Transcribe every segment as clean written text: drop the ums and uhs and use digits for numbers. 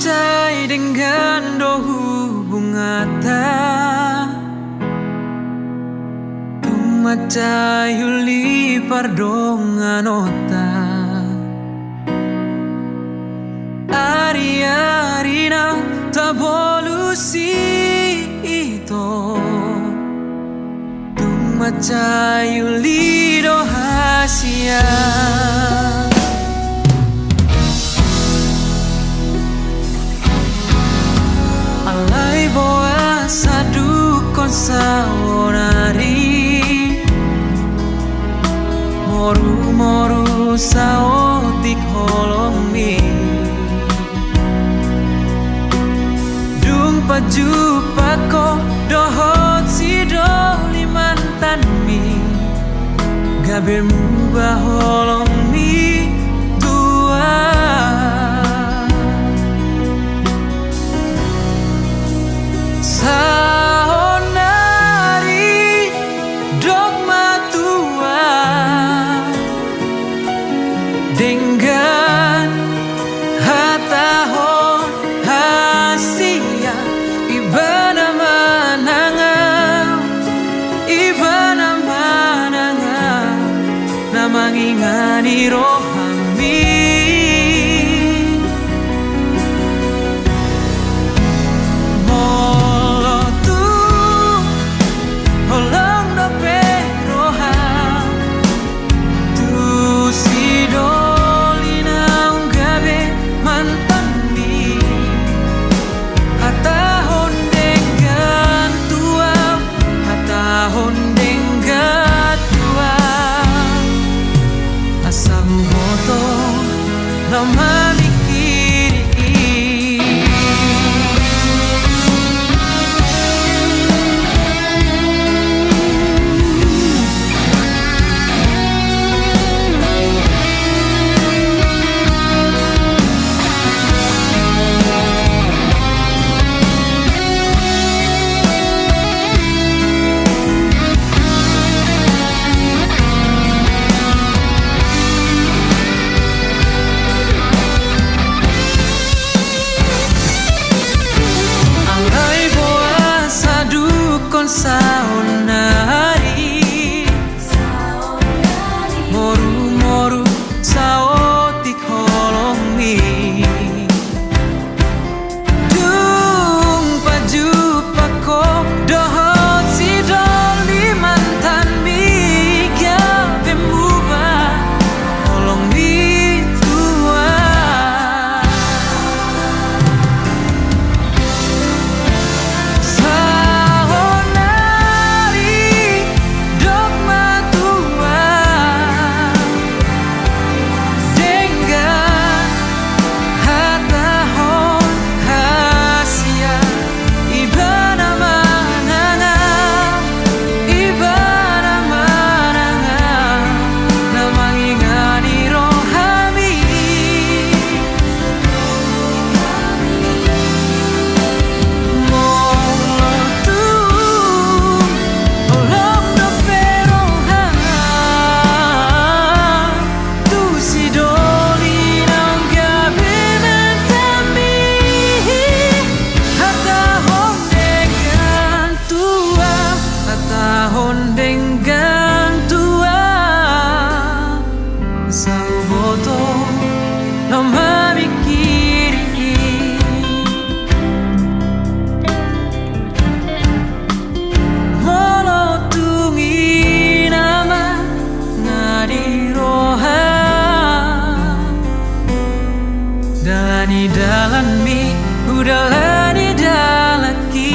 Macai dengan dohu bungata Tung macai uli pardongan ota Ari-ari na tabolusi ito Tung macai uli dohasia Alai boa sadu konsaonari Moru-moru saotik holongmi Dung pajupa ko dohot si doli mantanmi Gabirmu baholongmi tua Sahonari dogma tua dengan hatahon hasia ibana mananga namangingani rohami Sahonari Moru-moru saotik holongmi Dung pajupa ko dohot si doli mantanmi Gabe muba holongmi tua Dalani dalanmi udalani dalaki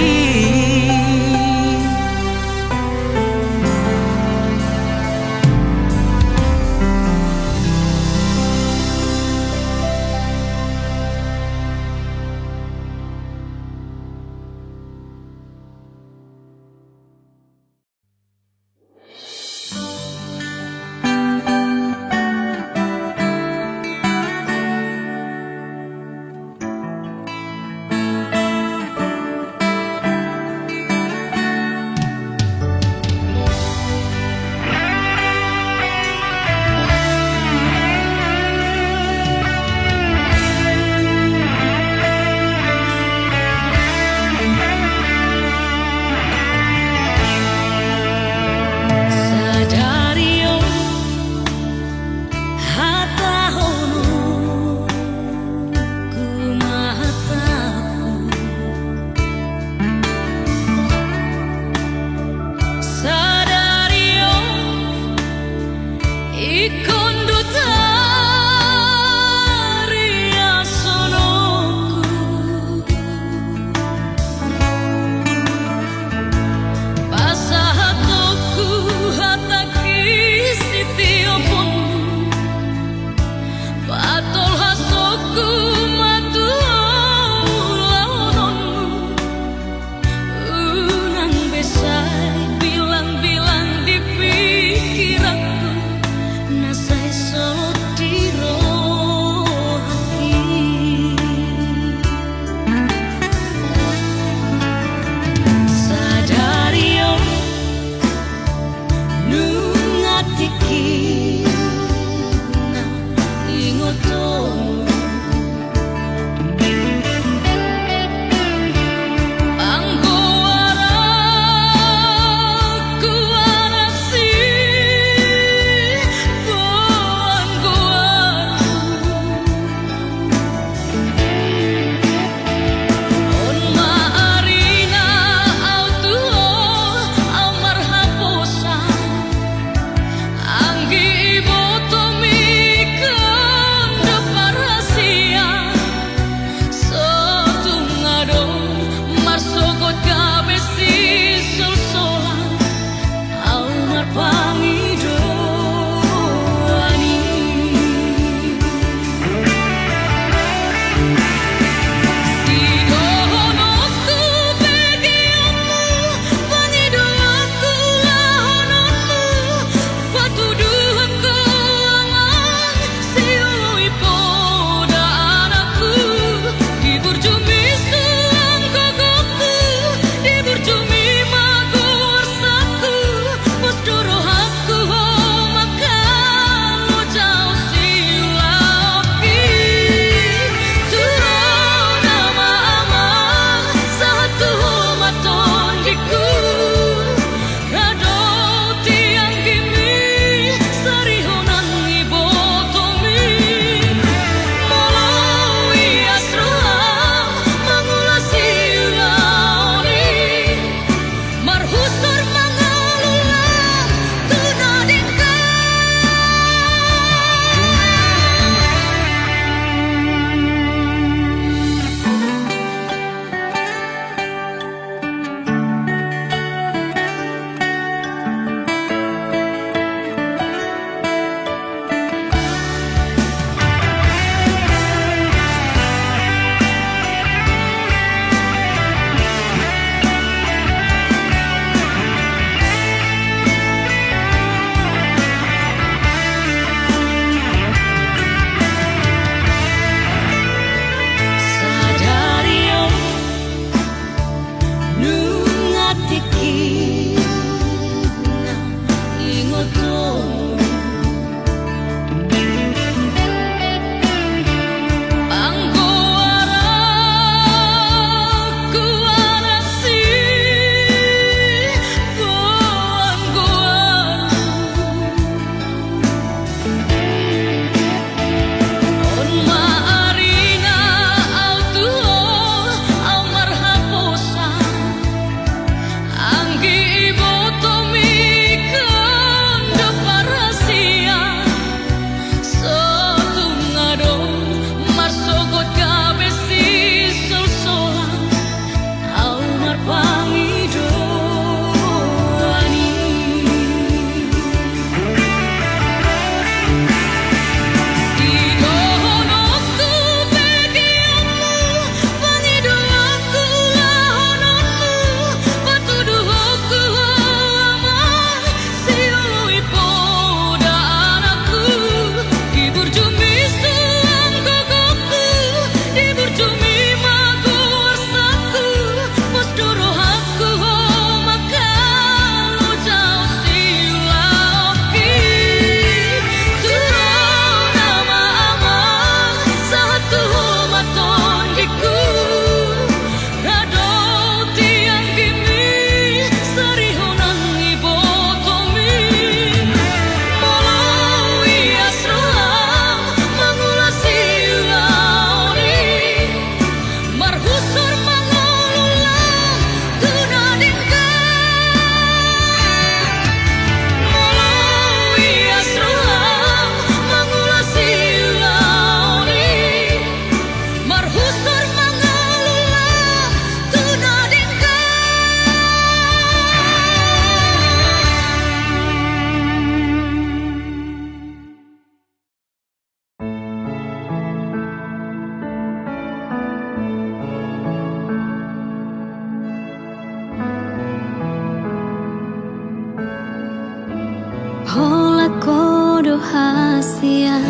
hasian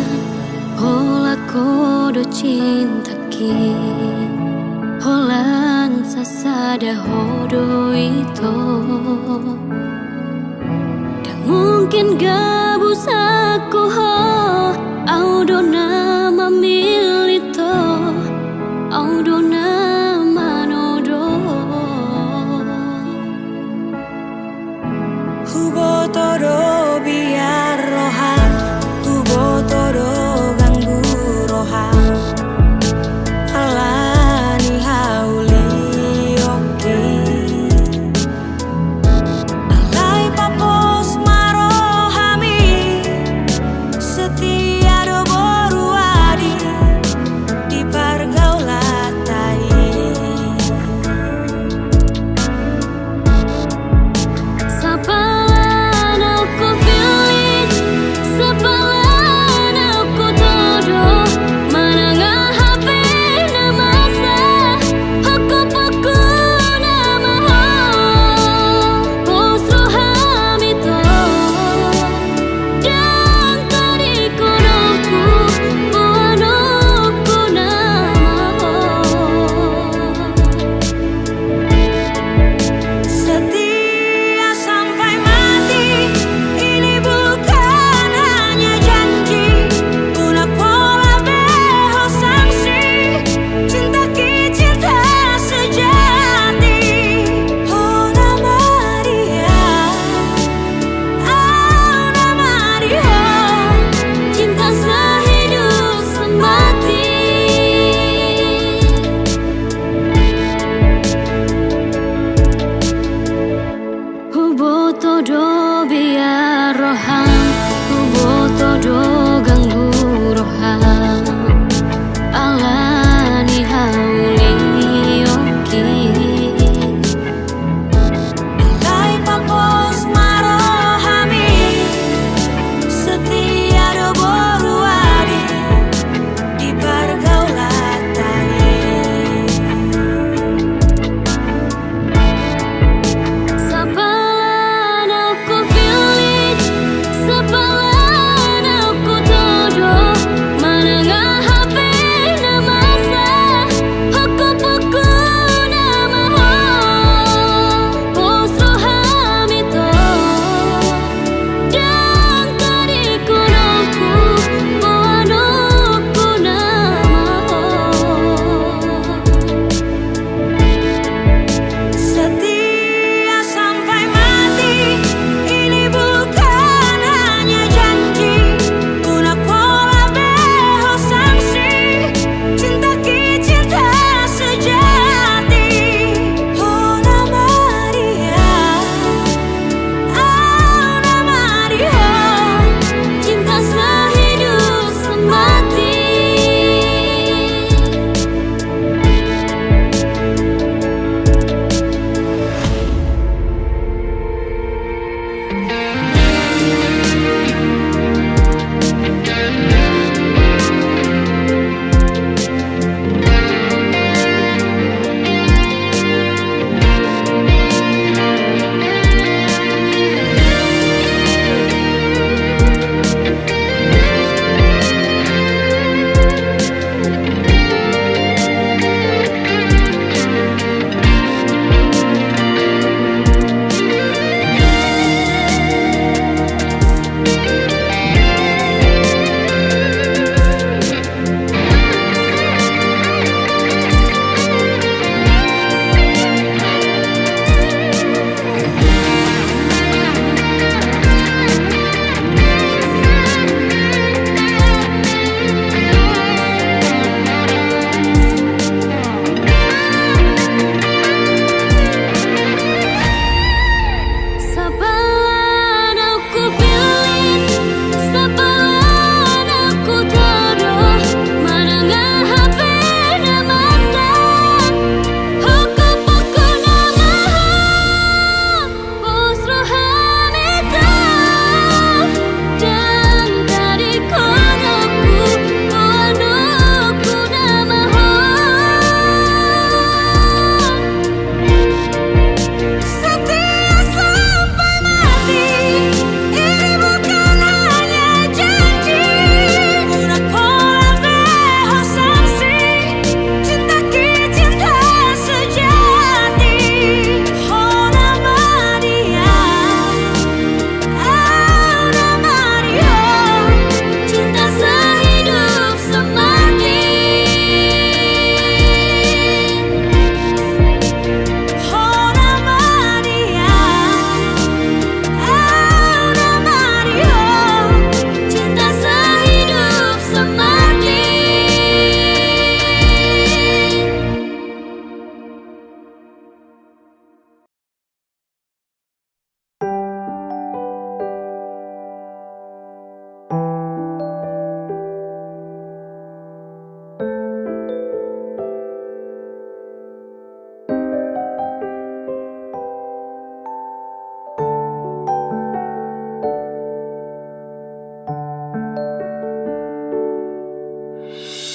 hola kodo cinta ki holan sasada hodo itu dan mungkin gabus aku ho audo nama milito audo nama nodo hubo todo biar rohan hubo todo ganggu rohan alani hauli oke alai papos marohami setia do borua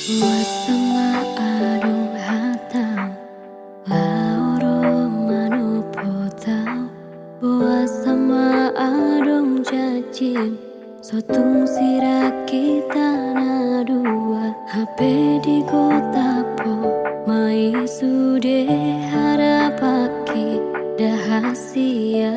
Wasama adong hatam laoro manu potau Wasama adong jajim sotung sira kita nadua HP di kota po mai sude harapaki dahasia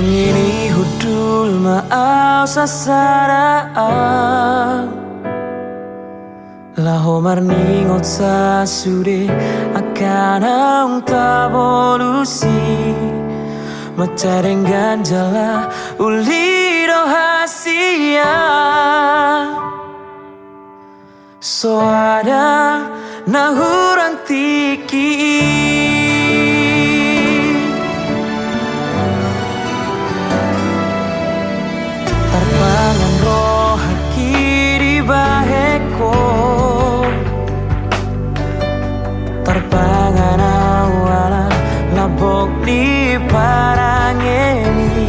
Ngini hudul maau sasaraan Laho marni ngot sa sude akan ang tabolusi Macarenggan jala ulido hasia So ada nahurang tiki di parangeni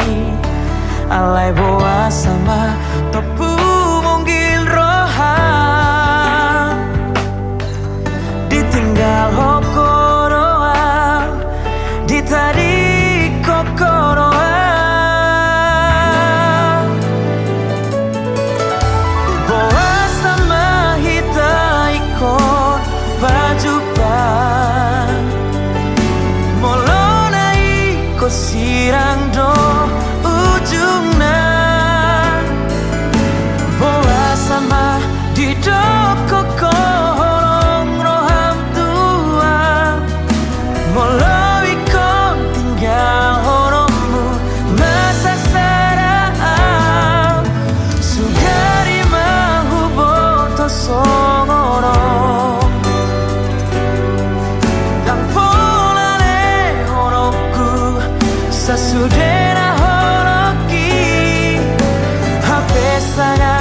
alai boa sama topu monggil roha ditinggal hokoroa ditadi kokoroa boa sama hita ikon bajupan molona iko sirang do ujungna boa sama di doko kolong roham tua molo ikon tinggal horomu masa sarang sugari mahu boto songoro dan polane horoku sasudena horoki hape sana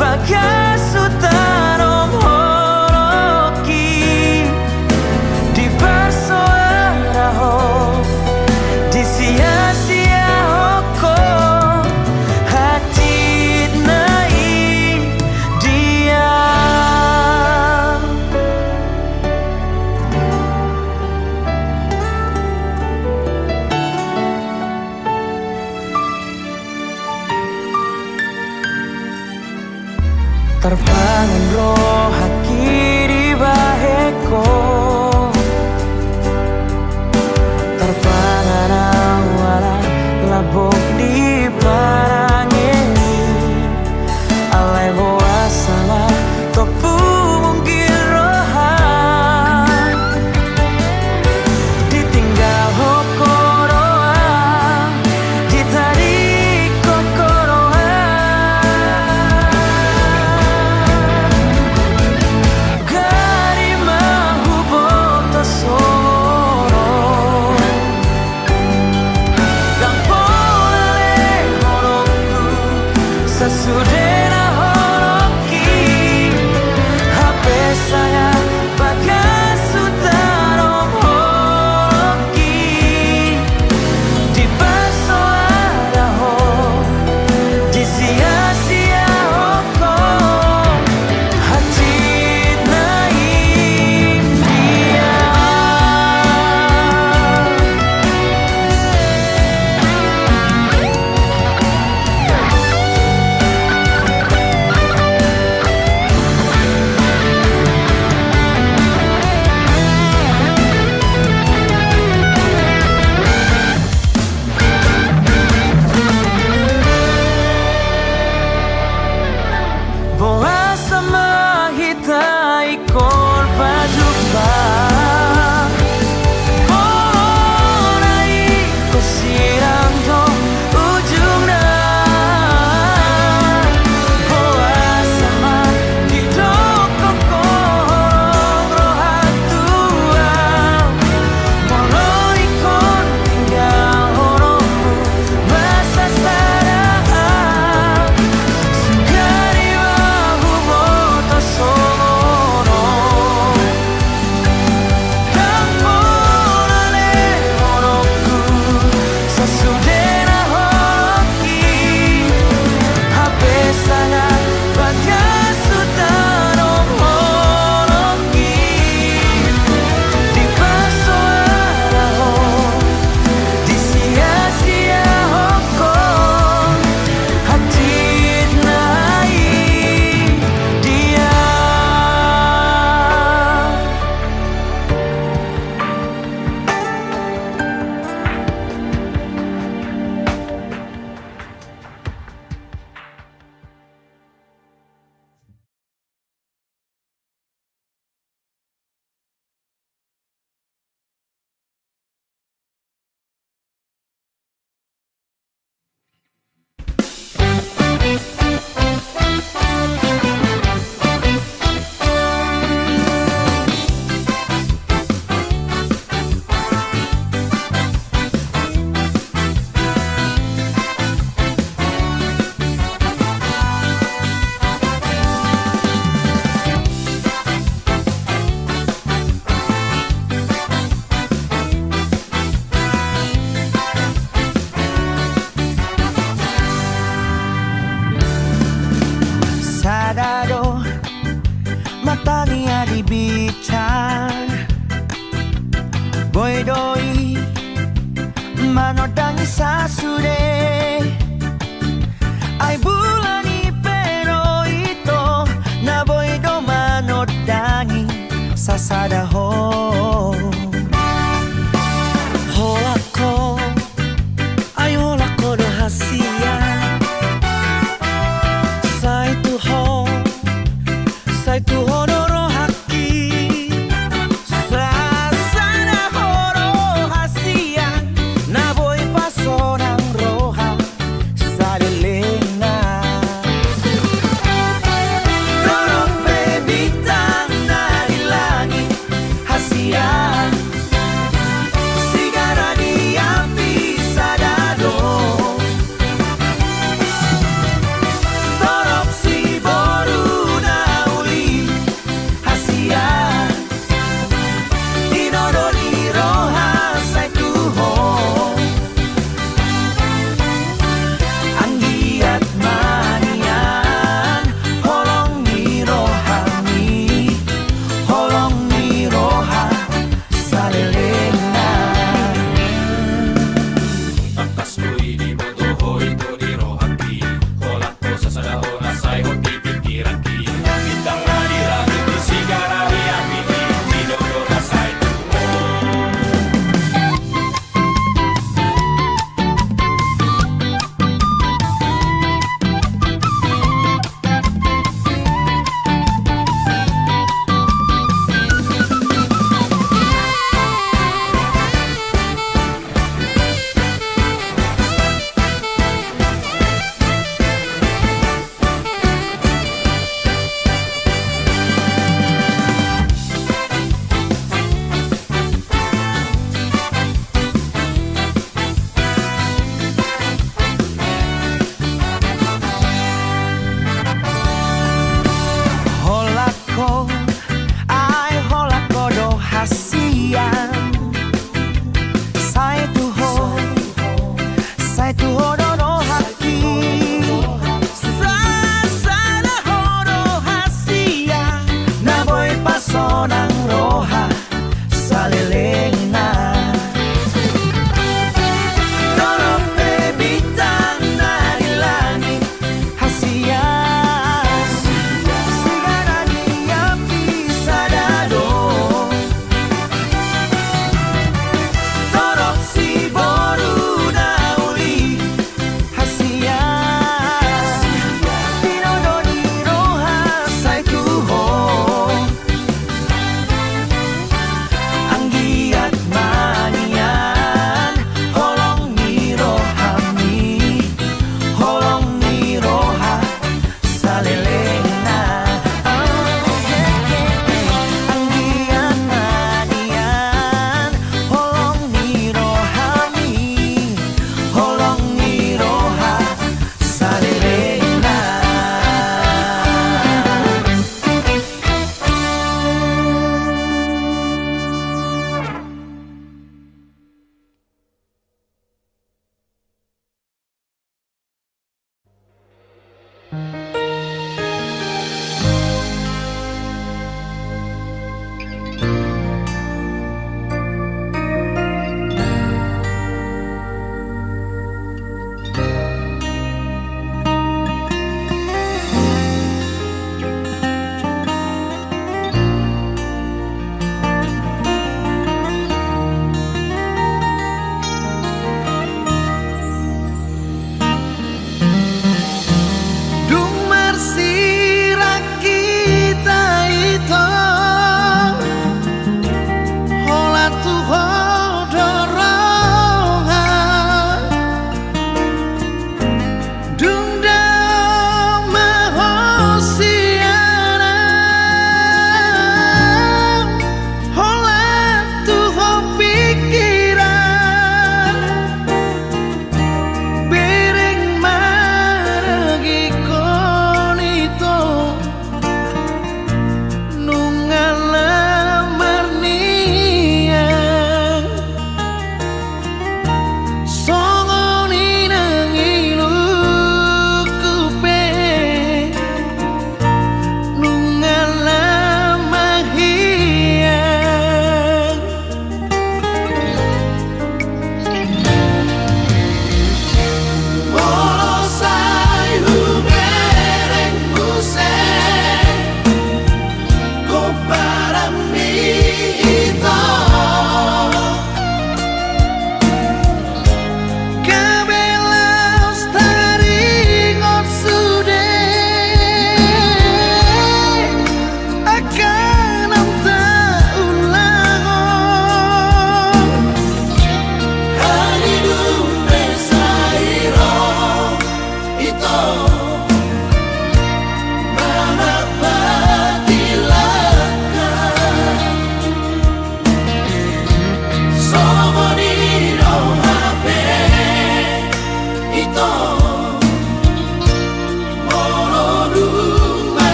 bagasutarong horoki di persoaraho di sia-sia hoko hati nai dia terbangun roh haki di baheko terbangun awara labok di parangeni alai boa sama topu monggil roha ditinggal hokoroa ditadi kokoroa doi manodangi sasude ai bulani pero ito naboido manodangi sasada ho holako ai holako rahasia sai tu ho doro haki sasada ho rahasia naboy pasonang roha sadelenga dorong bebitang na di langit hasia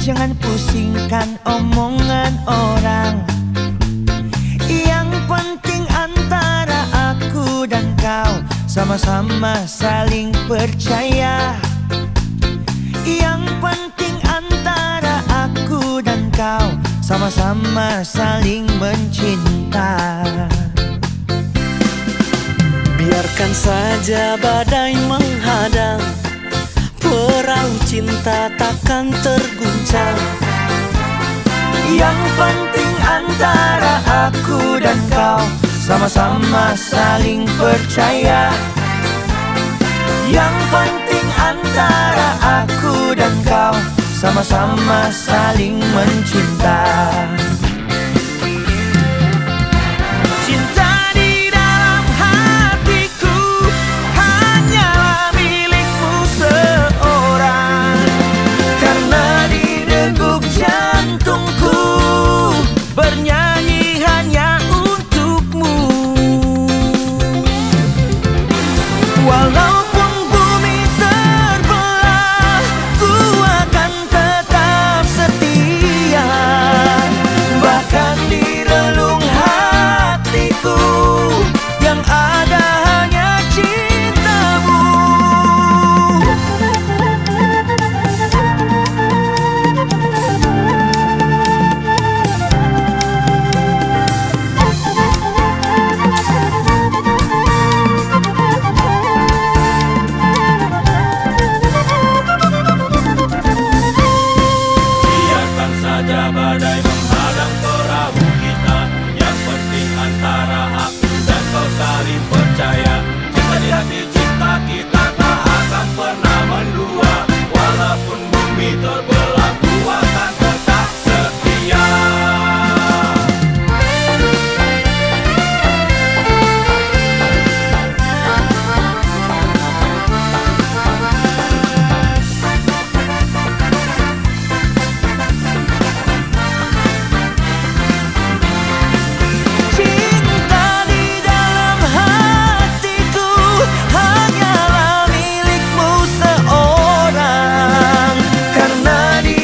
Jangan pusingkan omongan orang. Yang penting antara aku dan kau sama-sama saling percaya. Yang penting antara aku dan kau sama-sama saling mencinta. Biarkan saja badai menghadang, perahu cinta takkan terguncang. Yang penting antara aku dan kau sama-sama saling percaya. Yang penting antara aku dan kau sama-sama saling mencinta. Cinta di dalam hatiku hanyalah milikmu seorang. Karena di degup jantungku bernyanyi hanya untukmu. Walaupun bumi terbelah, ku akan tetap setia. Bahkan di relung hatiku yang ada hanya cintamu. Biarkan saja badai menghadang perahu kita. Yang penting antara aku dan kau saling percaya. Cinta di hati cinta kita tak akan pernah mendua. Walaupun bumi terbelah, ku akan tetap setia. Cinta di dalam hatiku hanyalah milikmu seorang. Karena di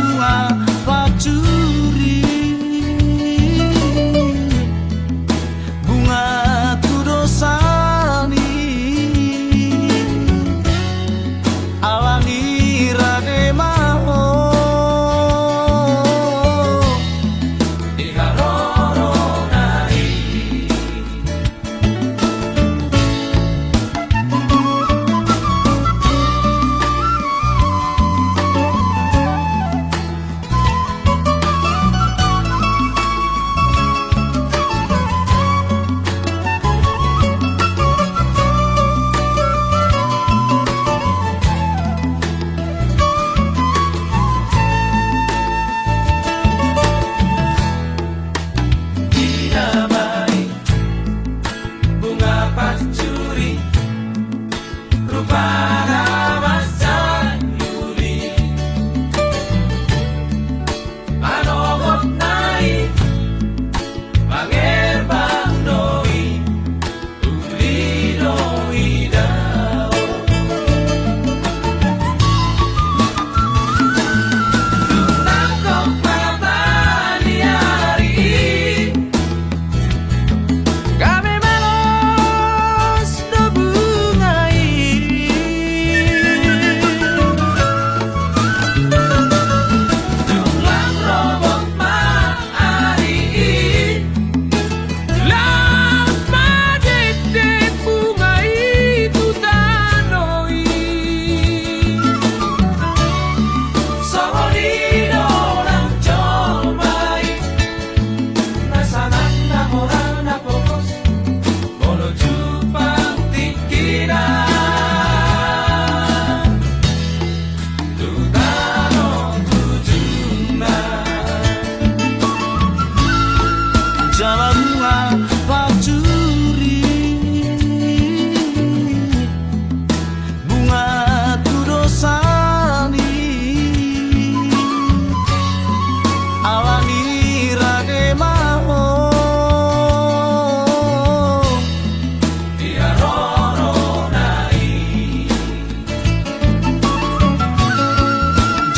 bunga pacuri, bunga kudosani, alangi rade maho diharoronai. Dinamai bunga pacuri, rupana masa yuli, manogot nai, mangerbang noi, uli noi dao. Nangkok matahari hari, kami melos do bungai, jumlah robot maari, las madete bungai tutanoi, soholino lang jomai, nasanan na moral na pokos, bolo jupang tikina, tutano tujuna. Jalan bunga pacuri, bunga kudosani, alangi rade maho diharoronai.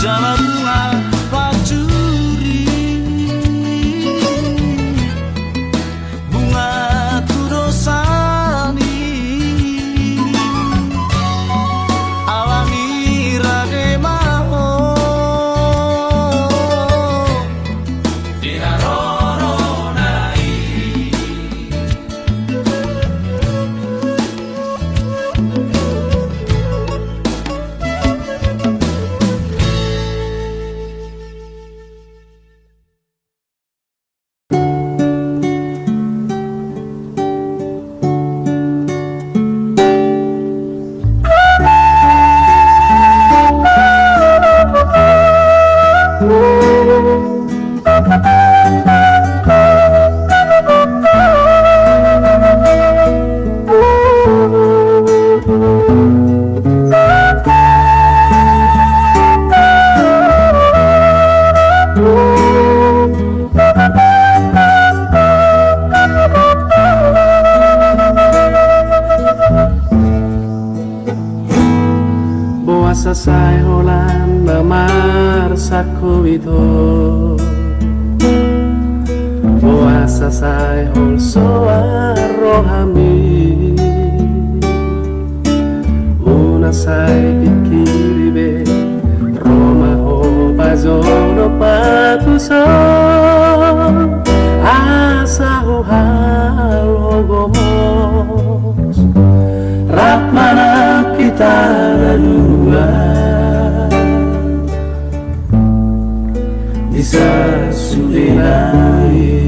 Jalan bunga pacuri, bunga kudosani, alangi rade maho diharoronai. Boa sasai holan mamar sakuito, boa sasai hol soa rohami, una sai pikiribe Roma ho bazono patuso, asa ho hal hogomos, rap mana kita dua bisa sulinai.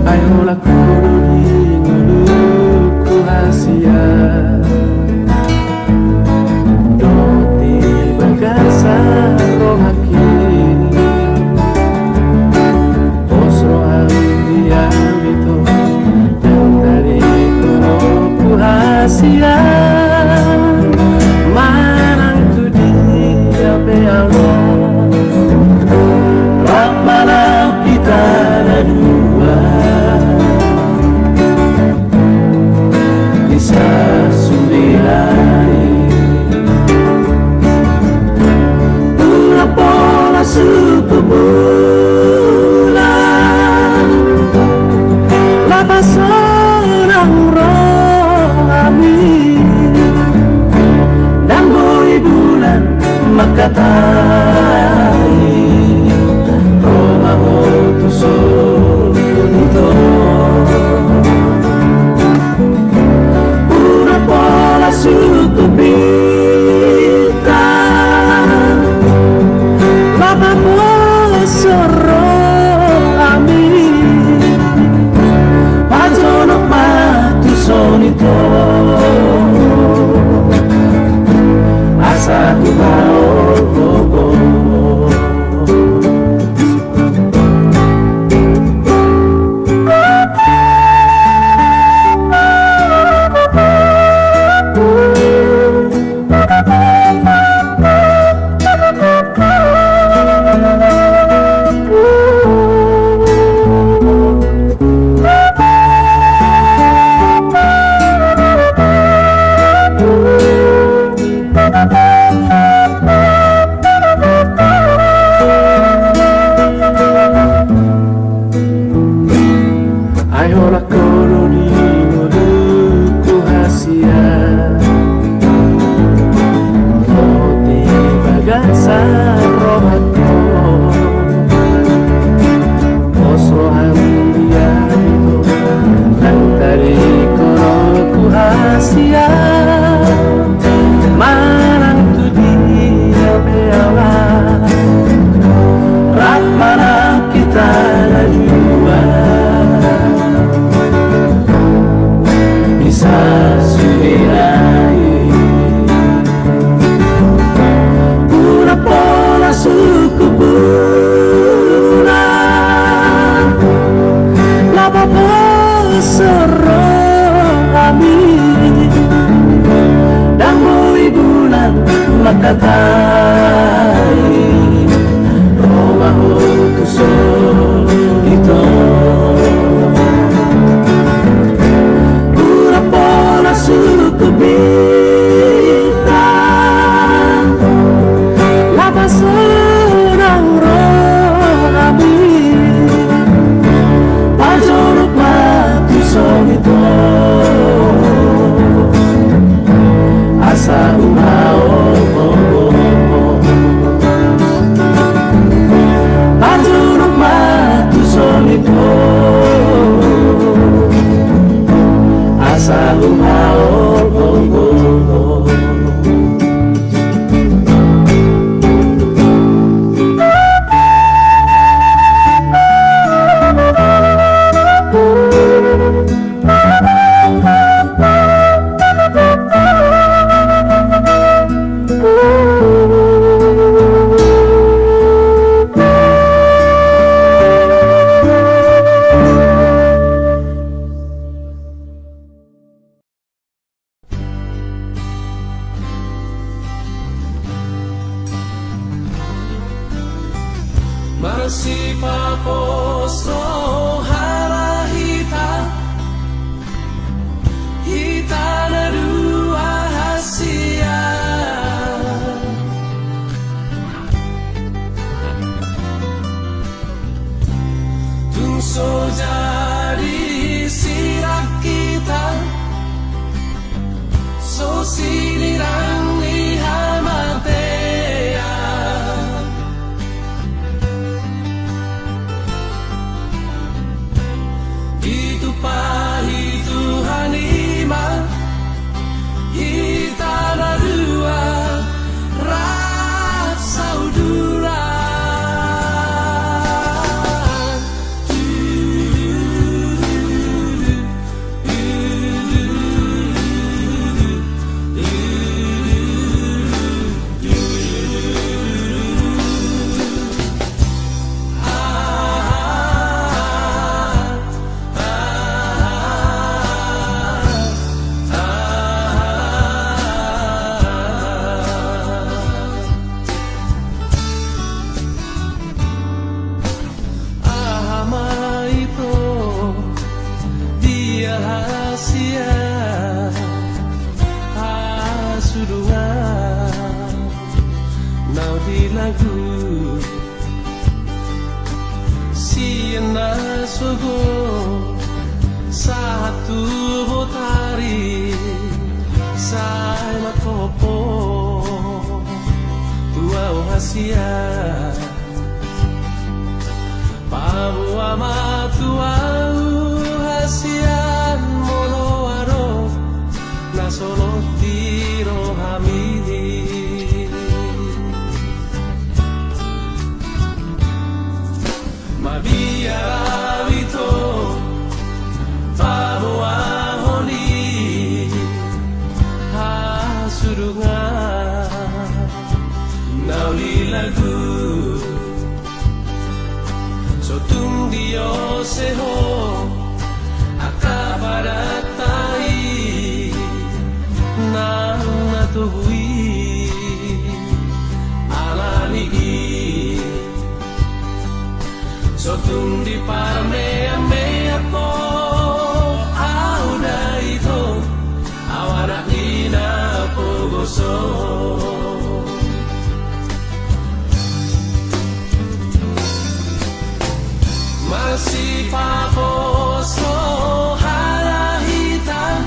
Ayolah kurudi nguluku hasia, doti bagasa rohaki, osrohan dia itu yang tadi kuruku hasia, manang tu dia bealo makatai Roma tu solito Una pola su tu vita Lama pola sorro ami Pajono ma tu solito Asa ku mau Aihola koloni muduku hasia Roti bagasa rohatko Osrohan dia itu Dan dari koroku hasia Manang tu dia beala Rat mana kita dua Bisa sudirai Una pola suku puna Lama pola serong kami Dan bui bulan makatai Roma tu solito Suku bintang Lama senang roh ami Pajorok mati solito Asa umao Pajorok mati solito Asa umao Masih papos rohara hita na dua hasia Tungso jadi sirak kita So sinirang ihamatea Satu botari sai makopo tu rahasia Pamua matuau hasian moloaro Nasono tiro hamidi Mabia vito Pamua honi Hasurungan Nauli lagu Sotung Dios seho Akabaratai Nang natuhui Alani Sotung di parmea mea po Auda ito Awana ina pogoso Masih paposo hala hitam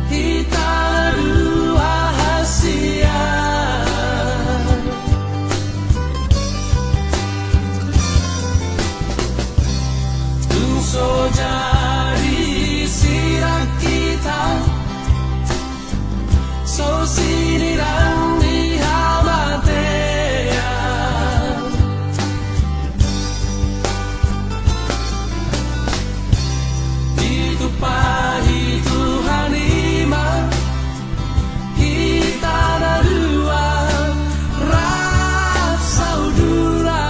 Hitam dua hasia Tungso jadi sirak kita So sinirang dihamatea Pahi Tuhan iman kita ada dua rasa udura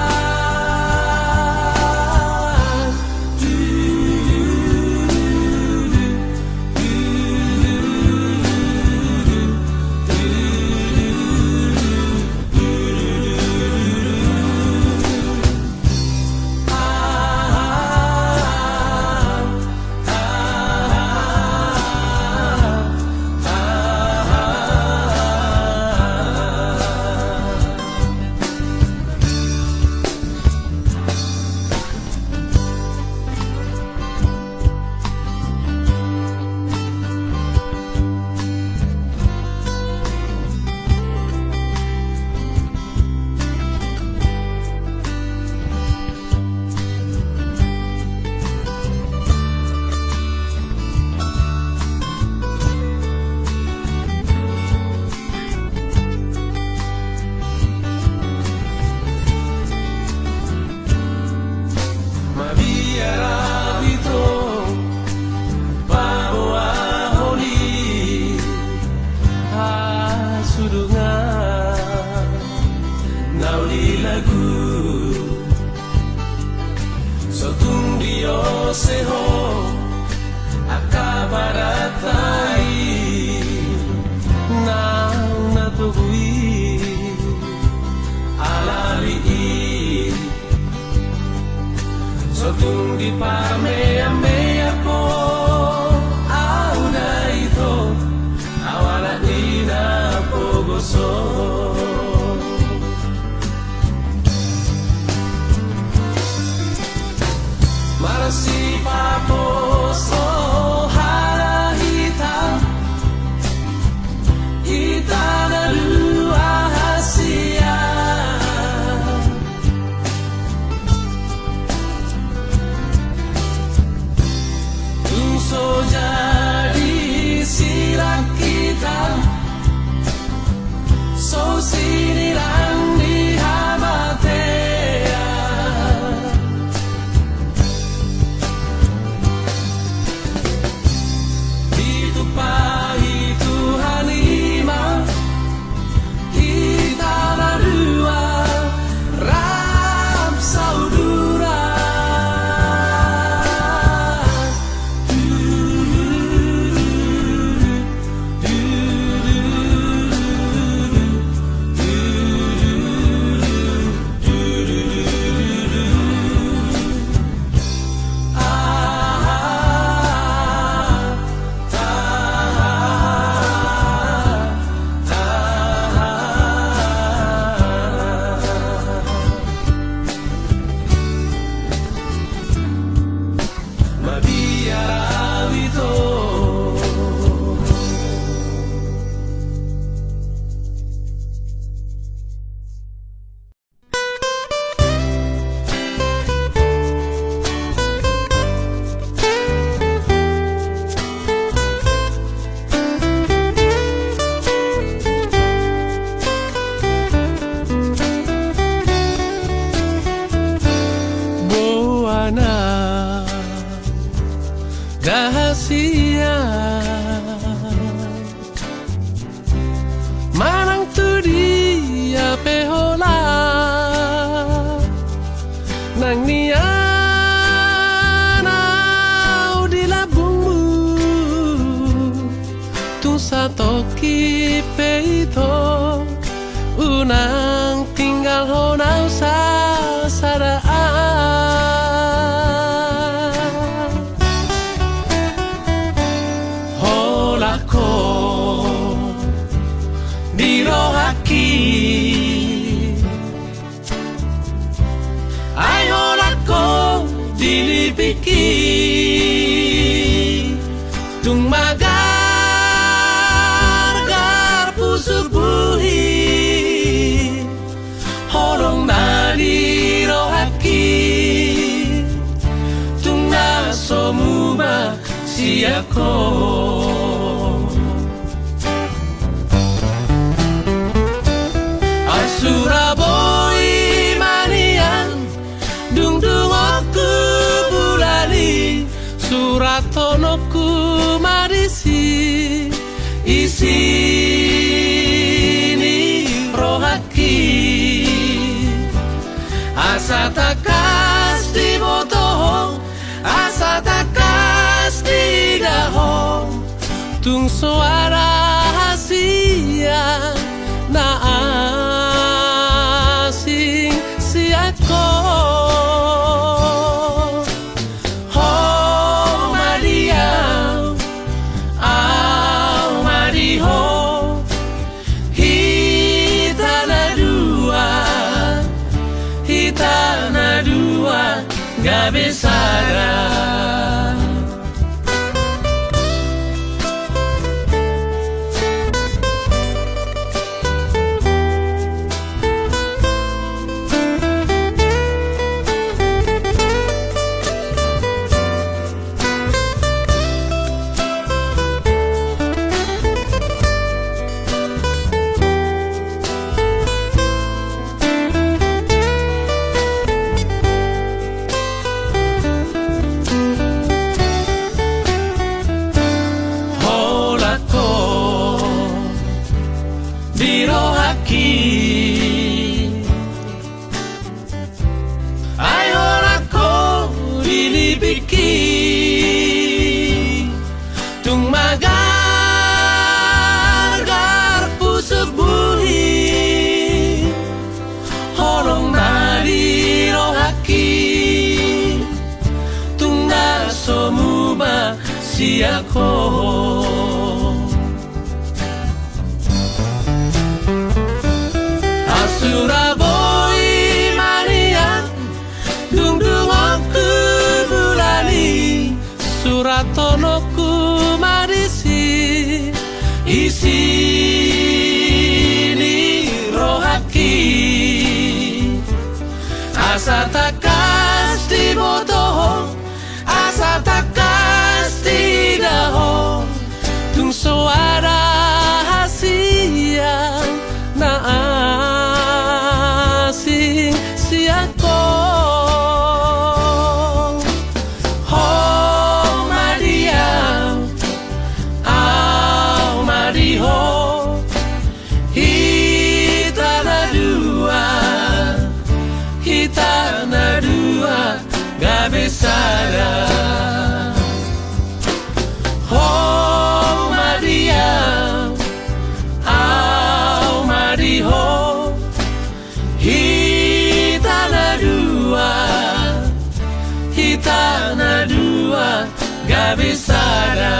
Sotung Dios seho akabaratai nang natugui alali Sotung di parmea mea po auna ito awala ina pogoso Marasi paposo hala hitam Hitam dua hasia Tungso jadi silang kita pinipiki tung magar pusuk buhi horong nari rohaki tung nasomuma siako Surabaya manian dung dung aku bulali suratonoku marisi isini rohaki asa takas di botoh asa takas di daho tung suara hasia na asing siako oh Maria au Mariho hitana dua gak besara tung magar pusuk buhi horong nari rohaki tung nasomuma siako Surabaya manian dung dung aku bulali suratonoku marisi isini rohaki asa takas di botoh asa takas di daho tung suara hasia na asing siako oh Maria au Mariho hitana dua gak besara oh Maria au Mariho hitana dua gak besara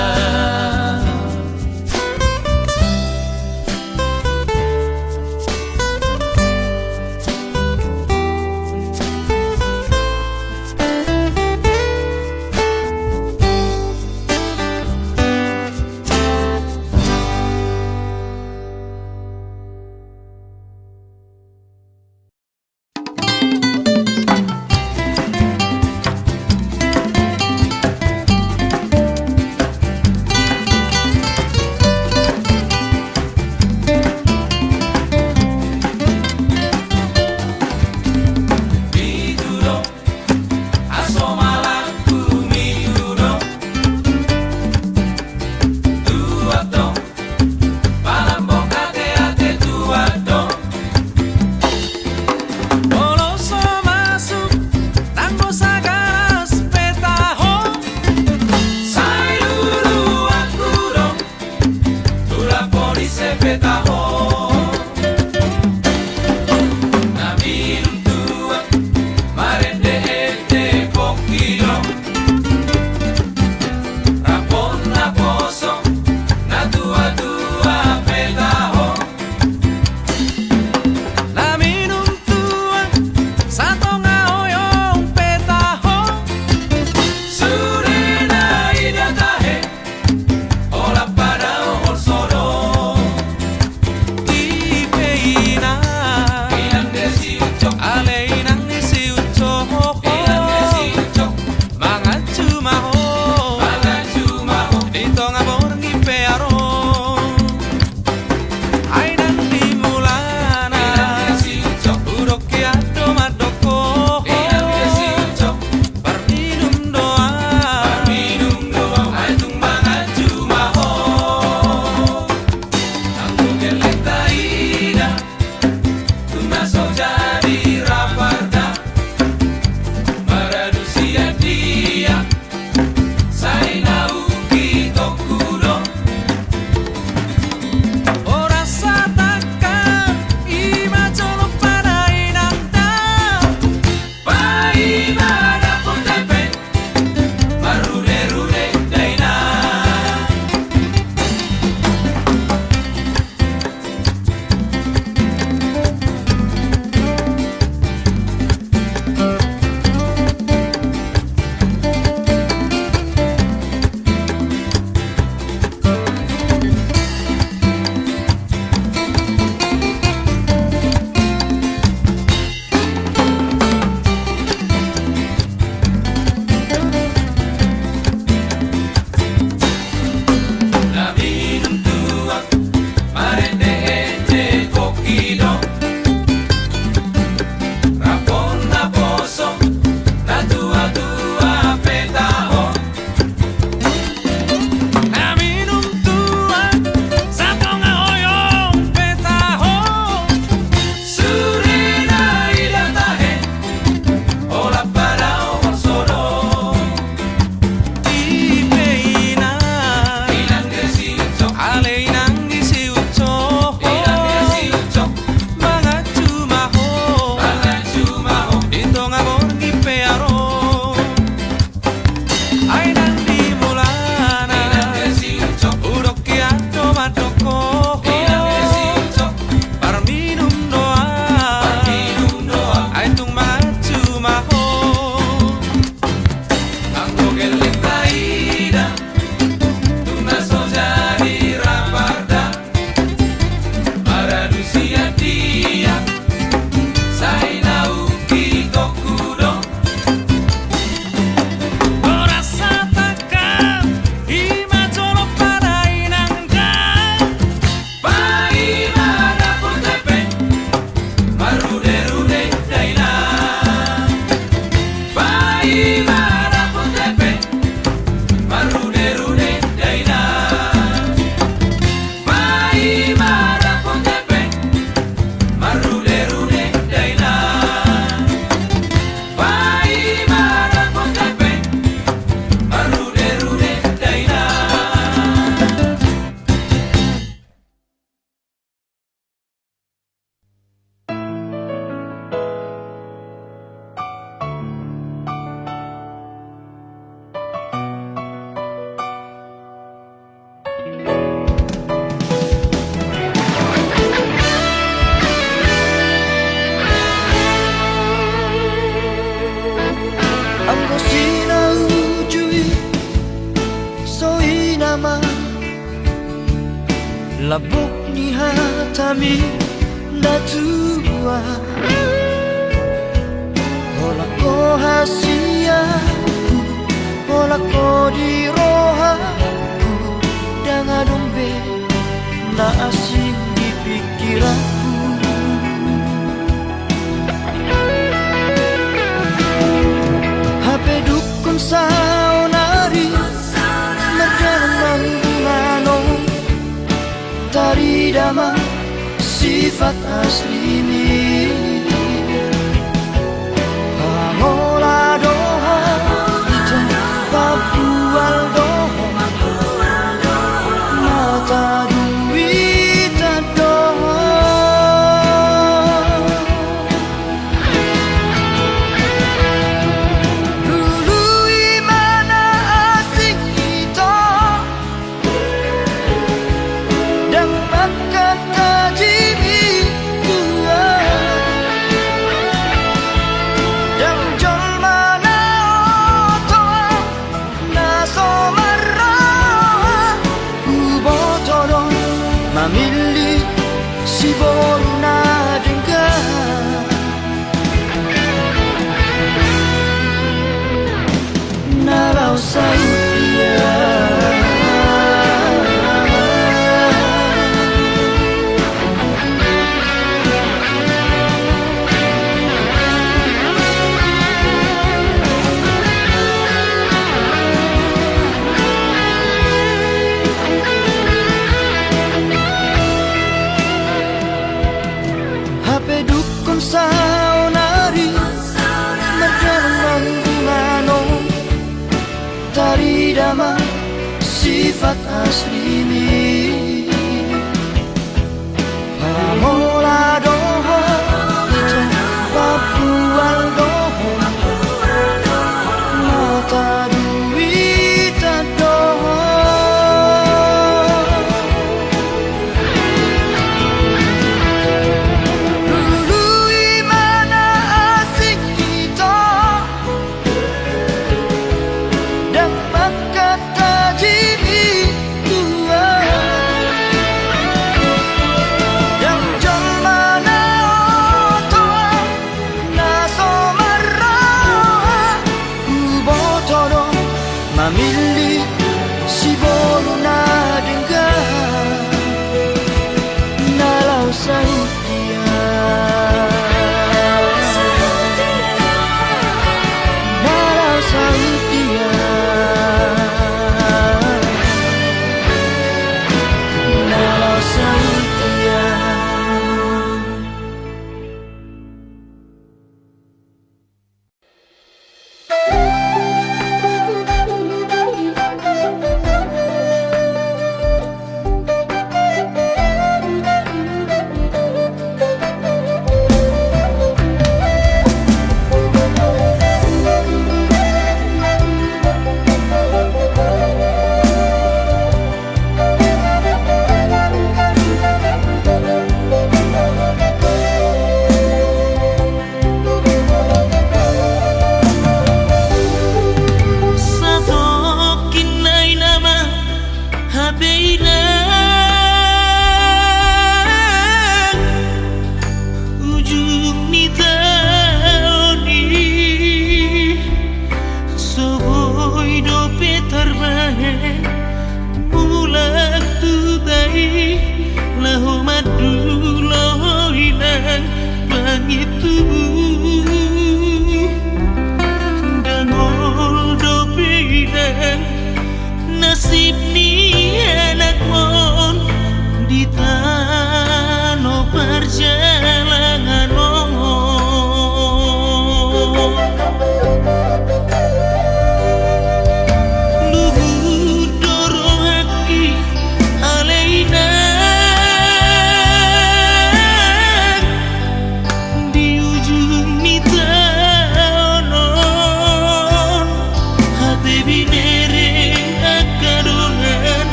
manusia dia Sainau Kikokudo Orasa taka Ima jolo pada inangka Pai mana potepe Marude-rude daina Pai mana potepe Marude-rude daina Pai mana potepe Marude-rude daina Pai mana potepe Marude-rude daina Anggo sinau jui soi nama labuk ni hatami datua Hola ko hasiaku Hola ko di rohaku Danga dombe na asing di pikiranku HP dukun saunari Merdaman manong Tari dama sifat asli ini Pamola doha Ita papual doha Mata duita doha Dulu imana asing kita Dan makan tajimi tua Dan jol mana otoa Naso marah Ubotodon Mamili si boruna dengar Nalau saya HP dukun saunari Merdaman manong Tari dama sifat asli ini Pamola doho Ita papual doho Mata duita doho Dulu imana asing kita Dan makan tajimi tua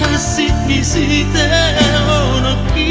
hasik bisita onoki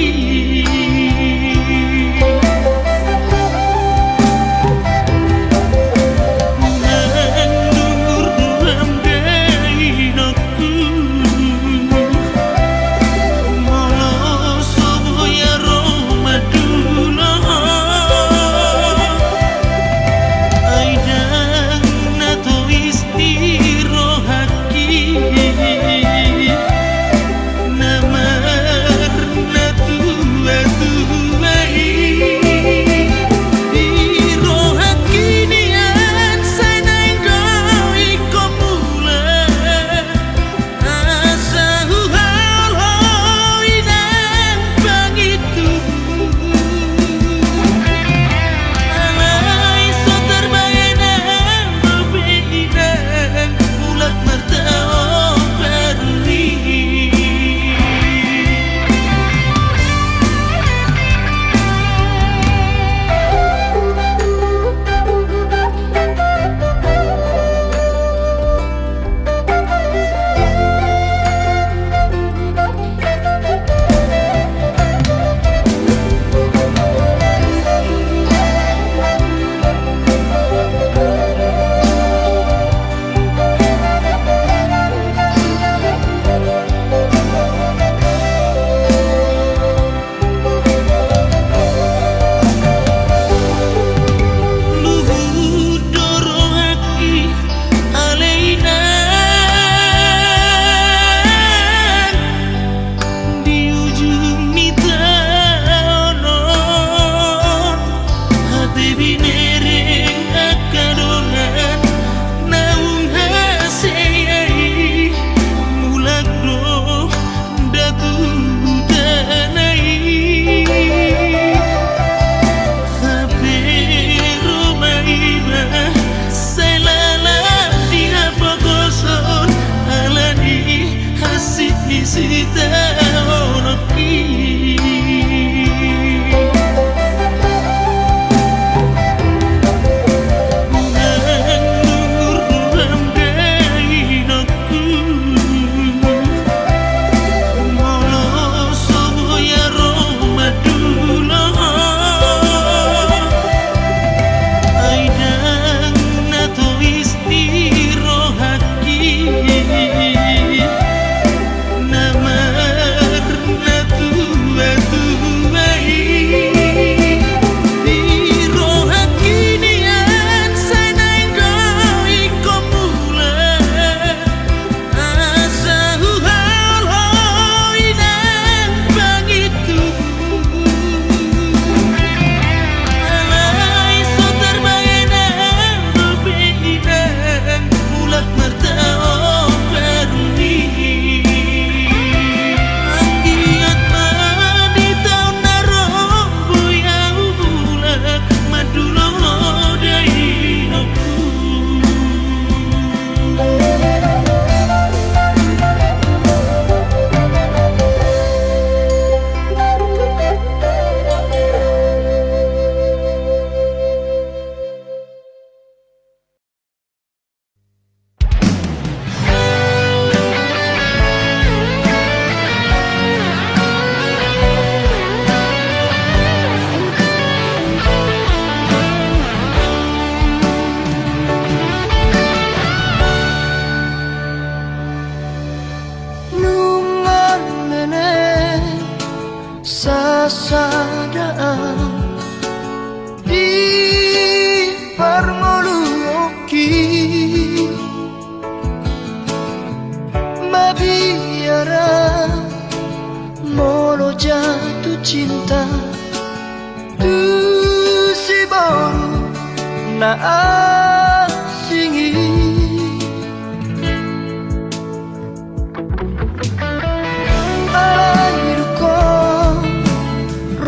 cinta tu si baru na asingi alairu ko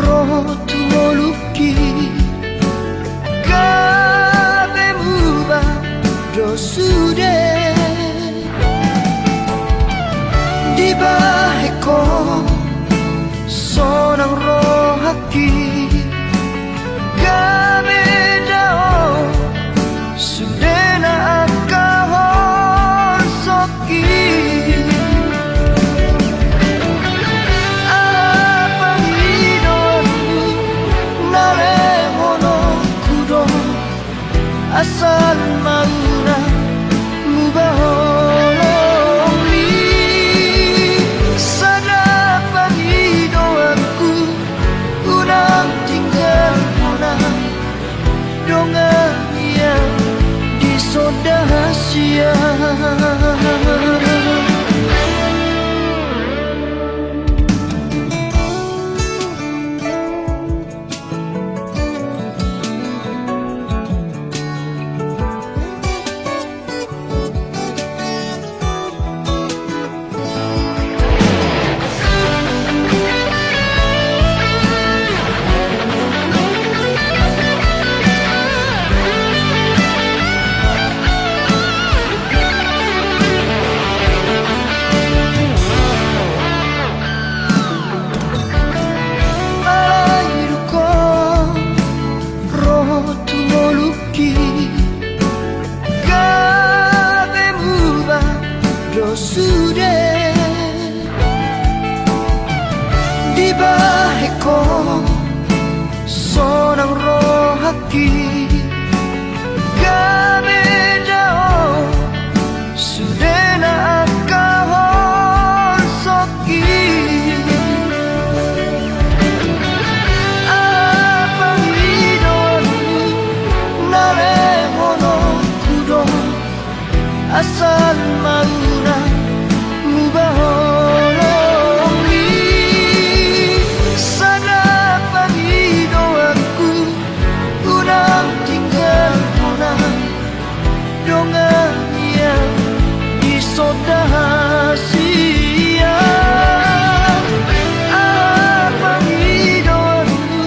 roho tu moluki kabe muba dosude di baheko sonang rohaki kami dao sudena akahon soki ko sonang rohaki kami jauh sudah na akahon soki apa hidupmu nalemono kudo asal mauna mubaholongi sana panghidoanku unang tinggal muna dengan yang isodahasiya apa hidupmu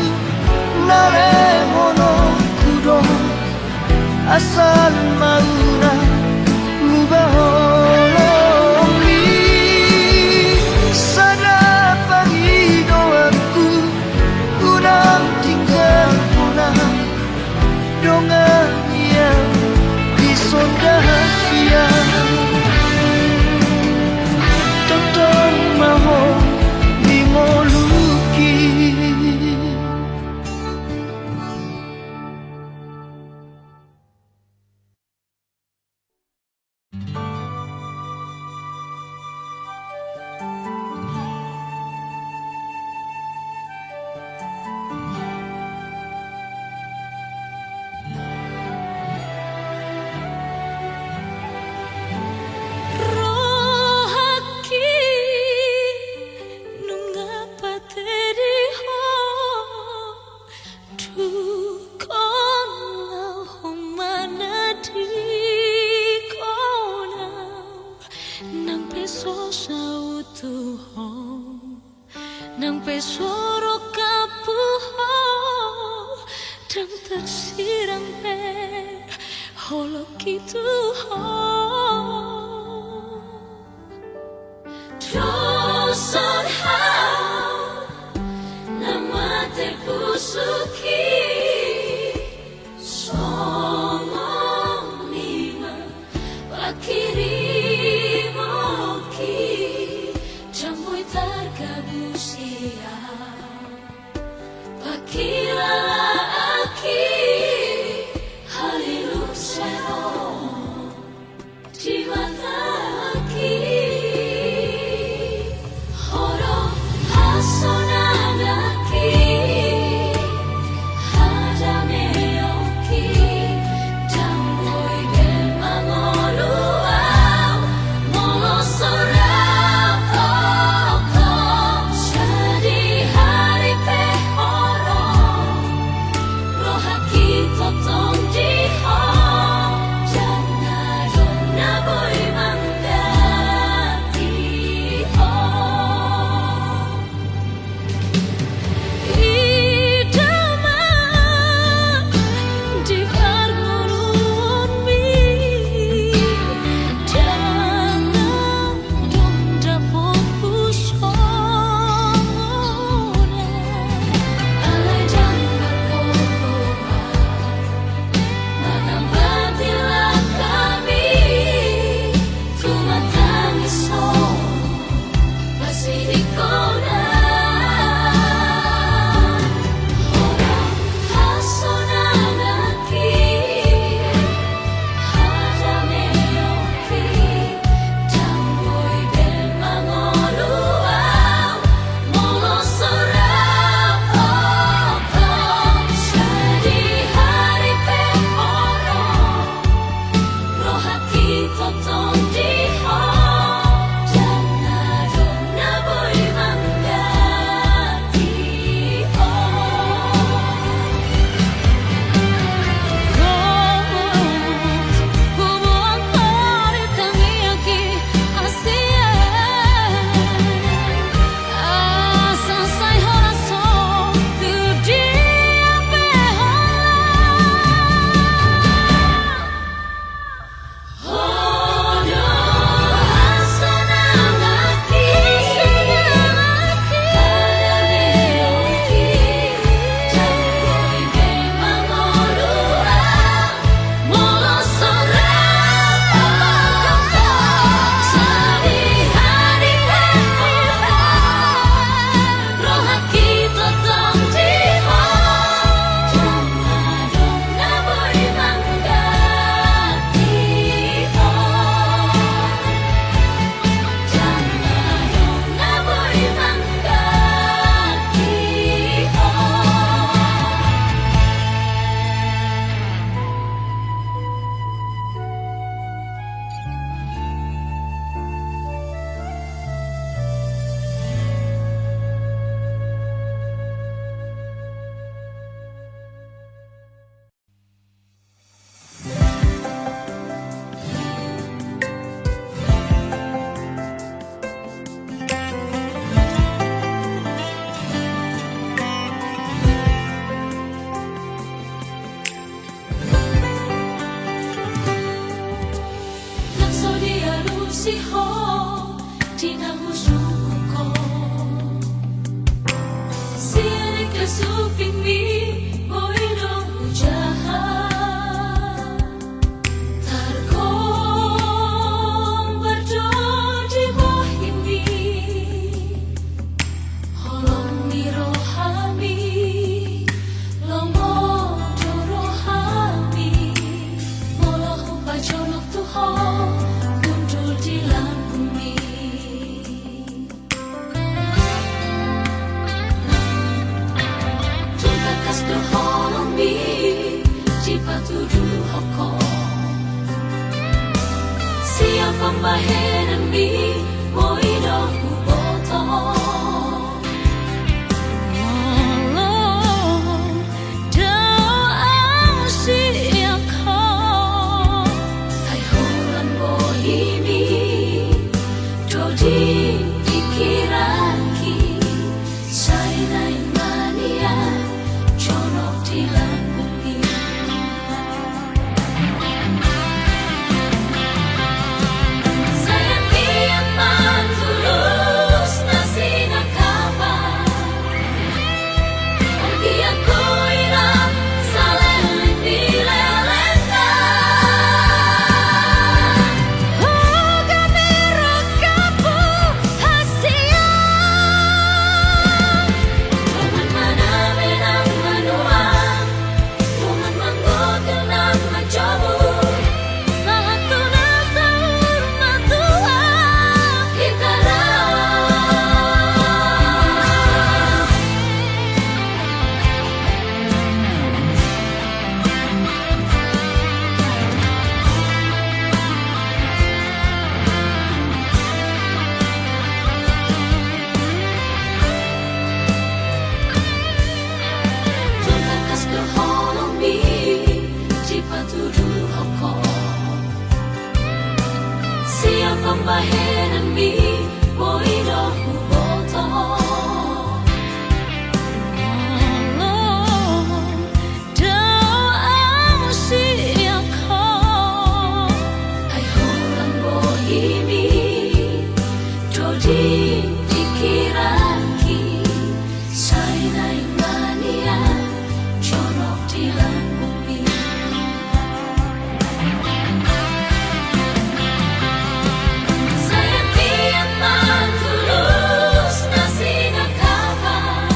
nalemono kudo asal mauna mubaholongi sana panghidoanku unang tinggal muna dengan yang isodahasiya totong maho mingoluki. Rohaki nunga pateri ho tukona humana di kona nang peso sautu ho nang peso rokapu ho dan tersirang per holok itu ho Trosan hao nama terpusuki somong lima pakiri moki jamuy targabusia pakila aki halilu sero di mata aki horo hasonagaki hadameoki damboy belmangoluau molosorapoko sedih hari pehoro rohaki totong diho jangan dona boy manggati ho idama di parngurun mi jangan dong dapot pusona alay jangan berkokoa Magambatilah kami tumatangiso pasidikona Orang hasonagaki hadameoki damboy belmangoluau molosorapoko sedih hari pehoro rohaki totong diho jangan dona boy mangga pambahenan mi moido kuboto Hai holan bohimi Jodi dikiraki Sainai mania Conok tilang bumi Sayang diam tulus nasi nakapan Om aku irap saling dilelenda Hoga mirakapu hasia Roman mana menang menua Roman manggut kenang mencobu Satu nasa urma tua Kita Tulakas keholong mi Cipaturu hoko Siang pambahenan mi Moido kuboto Hai holan bohimi Jodi dikiraki Sainai mania Conok tilang bumi Sayang diam tulus nasi nakapan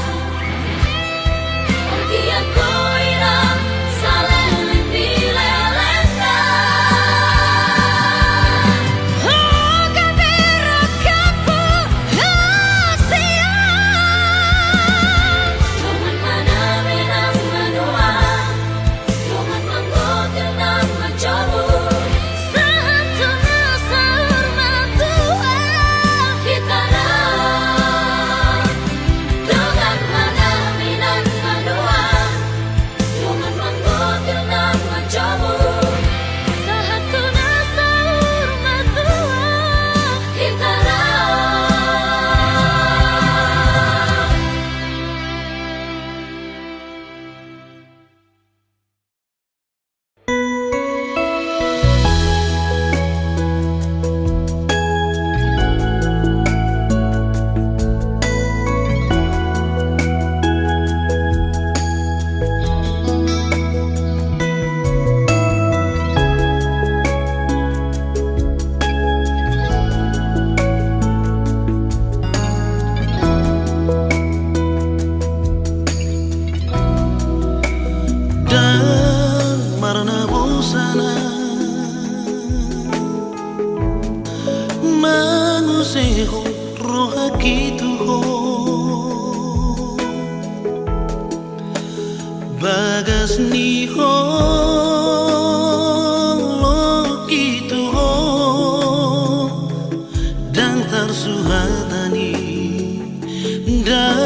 Om aku irap saling dilelenda Hoga mirakapu hasia Roman mana menang menua Roman manggut kenang mencobu Satu nasa urma tua Kita Dengan mana minang menua Roman manggut kenang mencobu Satu nasa urma tua Kita Dan marna busana Manguseho roha kitu ho Bagas ni ho lo kitu ho Dan tarsuhatani Dan